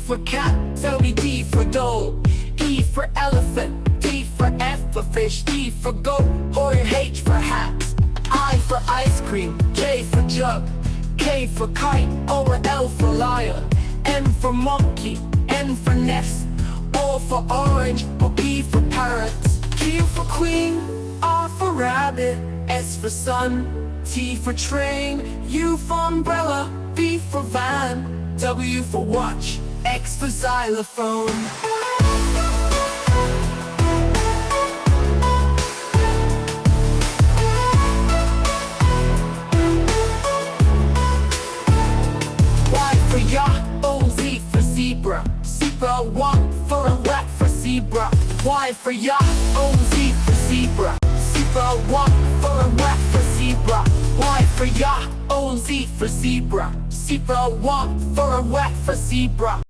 for cat, tell me D for doll. E for elephant, D for F for fish, G for goat, or H for hat. I for ice cream, J for jug, K for kite, or L for lion. M for monkey, N for nest, O for orange, or P for parrot. Q for queen, R for rabbit, S for sun, T for train, U for umbrella, V for van, W for watch, X for xylophone. Y for yacht, O, Z for zebra, zebra walk for a rat for zebra. Y for yacht, O, Z for zebra, zebra walk for a rat for zebra. Y for yacht, O, Z for zebra, zebra walk for a rat for zebra.